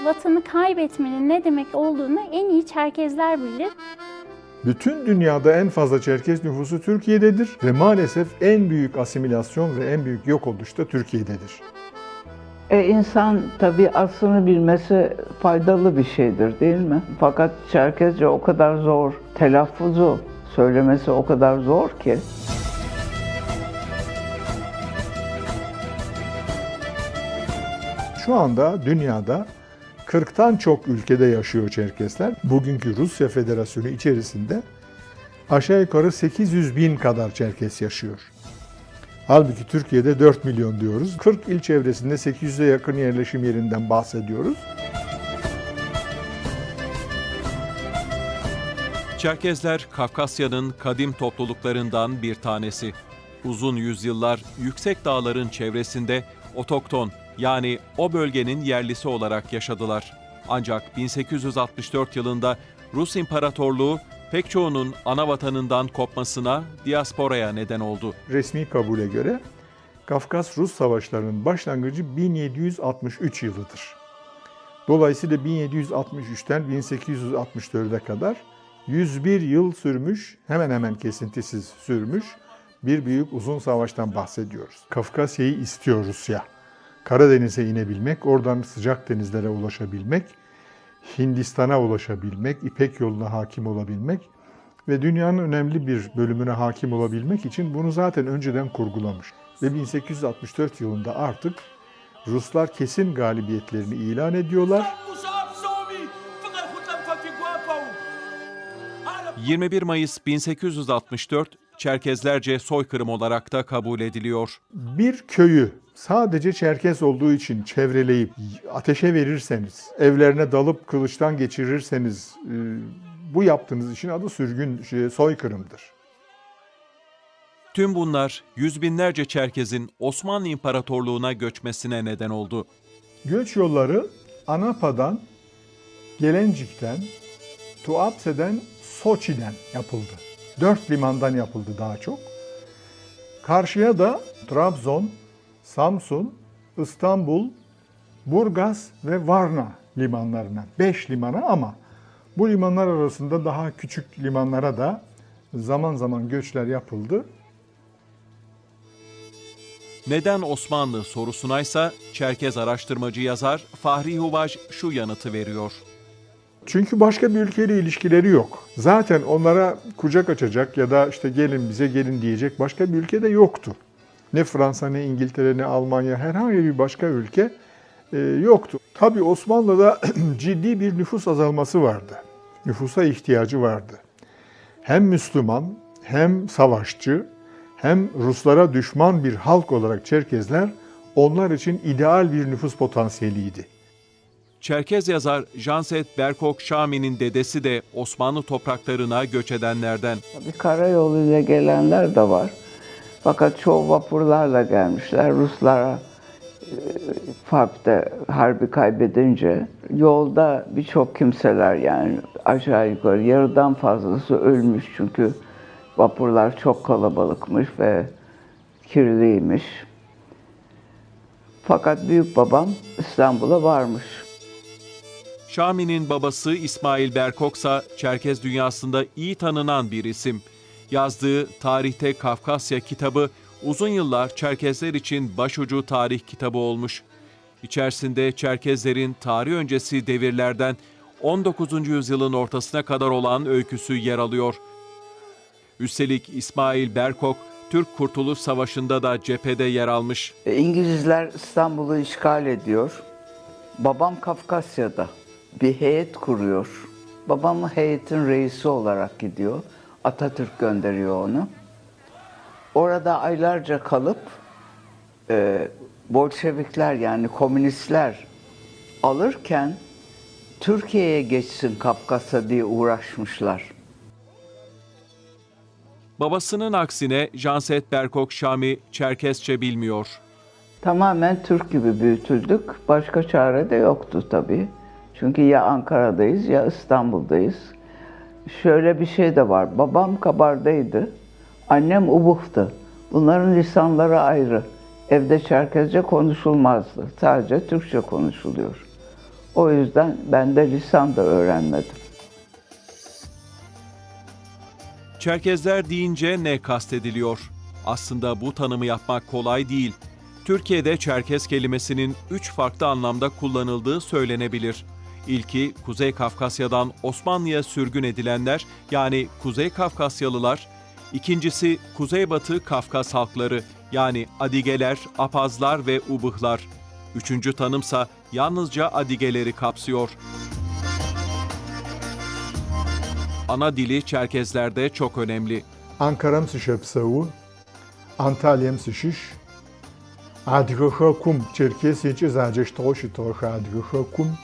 Vatanı kaybetmenin ne demek olduğunu en iyi Çerkezler bilir. Bütün dünyada en fazla Çerkez nüfusu Türkiye'dedir ve maalesef en büyük asimilasyon ve en büyük yok oluş da Türkiye'dedir. İnsan tabii aslını bilmesi faydalı bir şeydir değil mi? Fakat Çerkezce o kadar zor, telaffuzu, söylemesi o kadar zor ki. Şu anda dünyada 40'tan çok ülkede yaşıyor Çerkesler. Bugünkü Rusya Federasyonu içerisinde aşağı yukarı 800 bin kadar Çerkes yaşıyor. Halbuki Türkiye'de 4 milyon diyoruz. 40 il çevresinde 800'e yakın yerleşim yerinden bahsediyoruz. Çerkezler, Kafkasya'nın kadim topluluklarından bir tanesi. Uzun yüzyıllar yüksek dağların çevresinde otokton, yani o bölgenin yerlisi olarak yaşadılar. Ancak 1864 yılında Rus İmparatorluğu pek çoğunun ana vatanından kopmasına, diasporaya neden oldu. Resmi kabule göre Kafkas-Rus savaşlarının başlangıcı 1763 yılıdır. Dolayısıyla 1763'ten 1864'e kadar 101 yıl sürmüş, hemen hemen kesintisiz sürmüş bir büyük uzun savaştan bahsediyoruz. Kafkasya'yı istiyor Rusya. Karadeniz'e inebilmek, oradan sıcak denizlere ulaşabilmek, Hindistan'a ulaşabilmek, İpek yoluna hakim olabilmek ve dünyanın önemli bir bölümüne hakim olabilmek için bunu zaten önceden kurgulamış. Ve 1864 yılında artık Ruslar kesin galibiyetlerini ilan ediyorlar. 21 Mayıs 1864, Çerkezlerce soykırım olarak da kabul ediliyor. Bir köyü sadece Çerkez olduğu için çevreleyip ateşe verirseniz, evlerine dalıp kılıçtan geçirirseniz bu yaptığınız işin adı soykırımdır. Tüm bunlar yüz binlerce Çerkez'in Osmanlı İmparatorluğu'na göçmesine neden oldu. Göç yolları Anapa'dan, Gelencik'ten, Tuapse'den, Soçi'den yapıldı. 4 limandan yapıldı daha çok. Karşıya da Trabzon, Samsun, İstanbul, Burgaz ve Varna limanlarına, 5 limana, ama bu limanlar arasında daha küçük limanlara da zaman zaman göçler yapıldı. Neden Osmanlı sorusunaysa Çerkez araştırmacı yazar Fahri Huvaj şu yanıtı veriyor. Çünkü başka bir ülkeyle ilişkileri yok. Zaten onlara kucak açacak ya da işte gelin bize gelin diyecek başka bir ülke de yoktu. Ne Fransa, ne İngiltere, ne Almanya, herhangi bir başka ülke yoktu. Tabii Osmanlı'da ciddi bir nüfus azalması vardı. Nüfusa ihtiyacı vardı. Hem Müslüman, hem savaşçı, hem Ruslara düşman bir halk olarak Çerkezler onlar için ideal bir nüfus potansiyeliydi. Çerkez yazar Janset Berkok Şami'nin dedesi de Osmanlı topraklarına göç edenlerden. Tabii karayoluyla gelenler de var. Fakat çoğu vapurlarla gelmişler. Ruslara Farp'ta harbi kaybedince yolda birçok kimseler, yani aşağı yukarı yarıdan fazlası ölmüş. Çünkü vapurlar çok kalabalıkmış ve kirliymiş. Fakat büyük babam İstanbul'a varmış. Şami'nin babası İsmail Berkoksa Çerkez dünyasında iyi tanınan bir isim. Yazdığı Tarihte Kafkasya kitabı uzun yıllar Çerkezler için başucu tarih kitabı olmuş. İçerisinde Çerkezlerin tarih öncesi devirlerden 19. yüzyılın ortasına kadar olan öyküsü yer alıyor. Üstelik İsmail Berkok, Türk Kurtuluş Savaşı'nda da cephede yer almış. İngilizler İstanbul'u işgal ediyor. Babam Kafkasya'da bir heyet kuruyor. Babam heyetin reisi olarak gidiyor. Atatürk gönderiyor onu. Orada aylarca kalıp Bolşevikler, yani komünistler alırken Türkiye'ye geçsin Kafkasya diye uğraşmışlar. Babasının aksine Janset Berkok Şami Çerkesçe bilmiyor. Tamamen Türk gibi büyütüldük. Başka çare de yoktu tabii. Çünkü ya Ankara'dayız ya İstanbul'dayız. Şöyle bir şey de var. Babam Kabardaydı. Annem Ubuh'tu. Bunların lisanları ayrı. Evde Çerkezce konuşulmazdı. Sadece Türkçe konuşuluyor. O yüzden ben de lisan da öğrenmedim. Çerkezler deyince ne kastediliyor? Aslında bu tanımı yapmak kolay değil. Türkiye'de Çerkez kelimesinin 3 farklı anlamda kullanıldığı söylenebilir. İlki Kuzey Kafkasya'dan Osmanlı'ya sürgün edilenler yani Kuzey Kafkasyalılar. İkincisi Kuzeybatı Kafkas halkları yani Adigeler, Apazlar ve Ubıhlar. Üçüncü tanımsa yalnızca Adigeleri kapsıyor. Ana dili Çerkezlerde çok önemli. Ankara'm sışepsavu, Antalya'm sışış, Adigıxakum, Çerkesiyeçi zaceştoğuşu toğuşu Adigıxakum,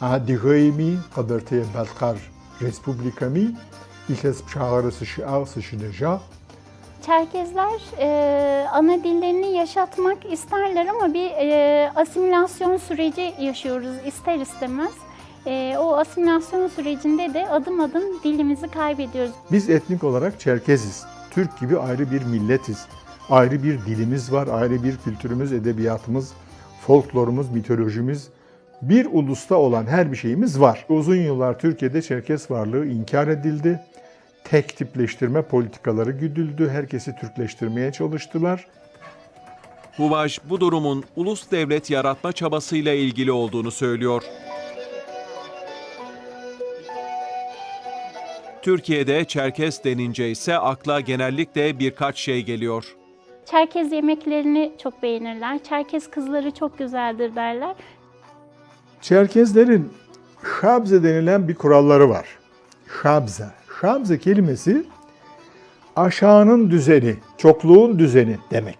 Adigaymi, Kadarteye Balkar Respublikami, İlhes Pşağırı sışı ağ sışı deja. Çerkezler ana dillerini yaşatmak isterler ama bir asimilasyon süreci yaşıyoruz ister istemez. O asimilasyon sürecinde de adım adım dilimizi kaybediyoruz. Biz etnik olarak Çerkeziz. Türk gibi ayrı bir milletiz. Ayrı bir dilimiz var, ayrı bir kültürümüz, edebiyatımız, folklorumuz, mitolojimiz. Bir ulusta olan her bir şeyimiz var. Uzun yıllar Türkiye'de Çerkez varlığı inkar edildi. Tek tipleştirme politikaları güdüldü. Herkesi Türkleştirmeye çalıştılar. Huvaj bu durumun ulus devlet yaratma çabasıyla ilgili olduğunu söylüyor. Türkiye'de Çerkez denince ise akla genellikle birkaç şey geliyor. Çerkez yemeklerini çok beğenirler. Çerkez kızları çok güzeldir derler. Çerkezlerin şabze denilen bir kuralları var. Şabze. Şabze kelimesi aşağının düzeni, çokluğun düzeni demek.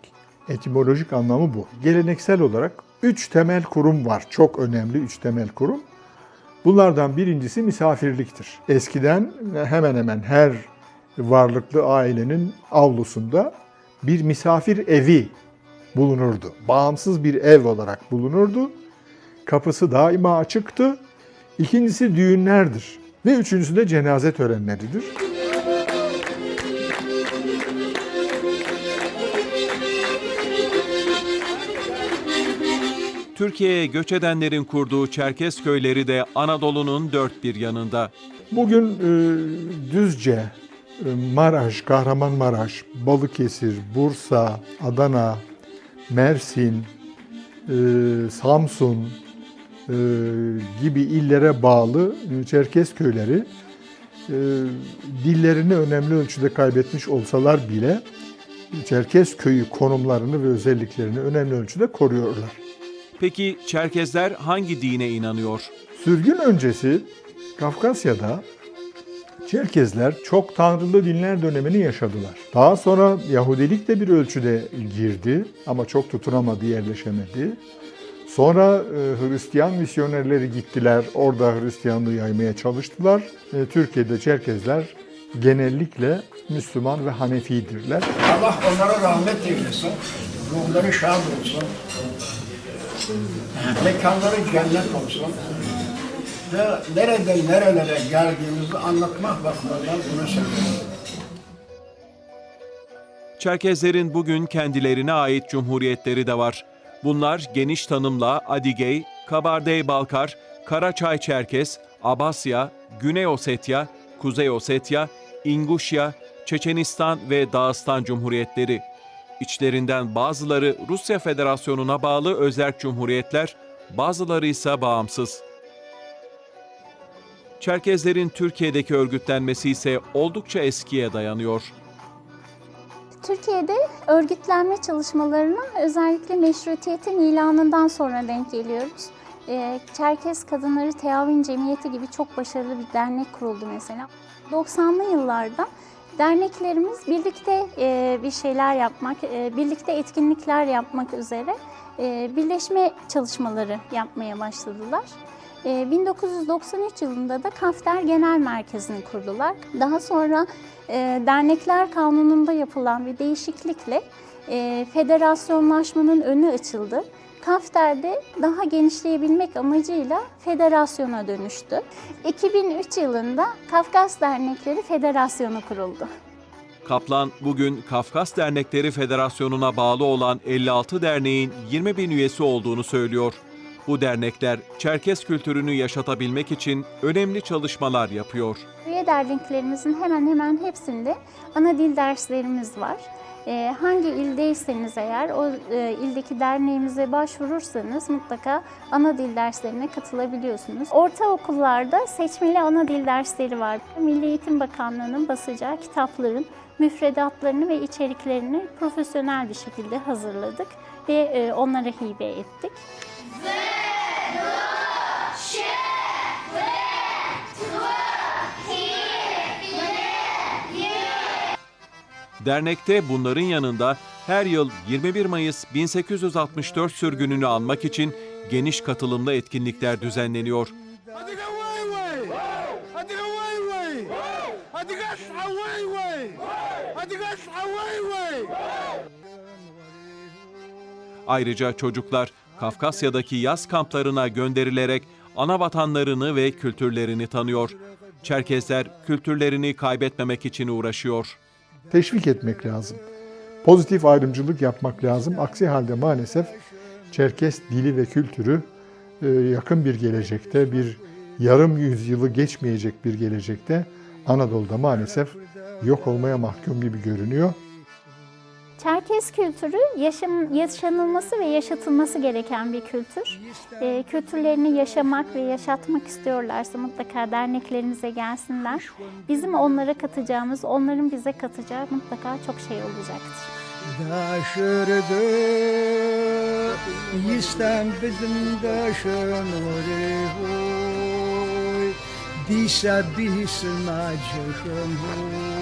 Etimolojik anlamı bu. Geleneksel olarak 3 temel kurum var. Çok önemli 3 temel kurum. Bunlardan birincisi misafirliktir. Eskiden hemen hemen her varlıklı ailenin avlusunda bir misafir evi bulunurdu. Bağımsız bir ev olarak bulunurdu. Kapısı daima açıktı. İkincisi düğünlerdir. Ve üçüncüsü de cenaze törenleridir. Türkiye'ye göç edenlerin kurduğu Çerkez köyleri de Anadolu'nun dört bir yanında. Bugün Düzce, Maraş, Kahramanmaraş, Balıkesir, Bursa, Adana, Mersin, Samsun gibi illere bağlı Çerkez köyleri dillerini önemli ölçüde kaybetmiş olsalar bile Çerkez köyü konumlarını ve özelliklerini önemli ölçüde koruyorlar. Peki Çerkezler hangi dine inanıyor? Sürgün öncesi Kafkasya'da Çerkezler çok tanrılı dinler dönemini yaşadılar. Daha sonra Yahudilik de bir ölçüde girdi ama çok tutunamadı, yerleşemedi. Sonra Hristiyan misyonerleri gittiler, orada Hristiyanlığı yaymaya çalıştılar. Türkiye'de Çerkezler genellikle Müslüman ve Hanefidirler. Allah onlara rahmet eylesin, ruhları şad olsun, mekanları cennet olsun ve nereden nerelere geldiğimizi anlatmak bakımından bunu söylüyorum. Çerkezlerin bugün kendilerine ait cumhuriyetleri de var. Bunlar geniş tanımla Adigey, Kabardey-Balkar, Karaçay-Çerkez, Abasya, Güney Osetya, Kuzey Osetya, İnguşya, Çeçenistan ve Dağıstan Cumhuriyetleri. İçlerinden bazıları Rusya Federasyonu'na bağlı özerk cumhuriyetler, bazıları ise bağımsız. Çerkezlerin Türkiye'deki örgütlenmesi ise oldukça eskiye dayanıyor. Türkiye'de örgütlenme çalışmalarına özellikle meşrutiyetin ilanından sonra denk geliyoruz. Çerkez Kadınları Teavün Cemiyeti gibi çok başarılı bir dernek kuruldu mesela. 90'lı yıllarda derneklerimiz birlikte bir şeyler yapmak, birlikte etkinlikler yapmak üzere birleşme çalışmaları yapmaya başladılar. 1993 yılında da Kafter Genel Merkezi'ni kurdular. Daha sonra Dernekler Kanunu'nda yapılan bir değişiklikle federasyonlaşmanın önü açıldı. Kafter'de daha genişleyebilmek amacıyla federasyona dönüştü. 2003 yılında Kafkas Dernekleri Federasyonu kuruldu. Kaplan bugün Kafkas Dernekleri Federasyonu'na bağlı olan 56 derneğin 20 bin üyesi olduğunu söylüyor. Bu dernekler Çerkes kültürünü yaşatabilmek için önemli çalışmalar yapıyor. Üye derneklerimizin hemen hemen hepsinde ana dil derslerimiz var. Hangi ildeyseniz eğer o ildeki derneğimize başvurursanız mutlaka ana dil derslerine katılabiliyorsunuz. Ortaokullarda seçmeli ana dil dersleri var. Milli Eğitim Bakanlığı'nın basacağı kitapların müfredatlarını ve içeriklerini profesyonel bir şekilde hazırladık ve onlara hibe ettik. Dernekte bunların yanında her yıl 21 Mayıs 1864 sürgününü anmak için geniş katılımlı etkinlikler düzenleniyor. Ayrıca çocuklar Kafkasya'daki yaz kamplarına gönderilerek ana vatanlarını ve kültürlerini tanıyor. Çerkezler kültürlerini kaybetmemek için uğraşıyor. Teşvik etmek lazım. Pozitif ayrımcılık yapmak lazım. Aksi halde maalesef Çerkes dili ve kültürü yakın bir gelecekte, bir yarım yüzyılı geçmeyecek bir gelecekte Anadolu'da maalesef yok olmaya mahkum gibi görünüyor. Çerkes kültürü yaşanılması ve yaşatılması gereken bir kültür. Kültürlerini yaşamak ve yaşatmak istiyorlarsa mutlaka derneklerimize gelsinler. Bizim onlara katacağımız, onların bize katacağı mutlaka çok şey olacaktır. Daşırdı yistem bizim daşınırı huy Dişe bihisna cıhım huy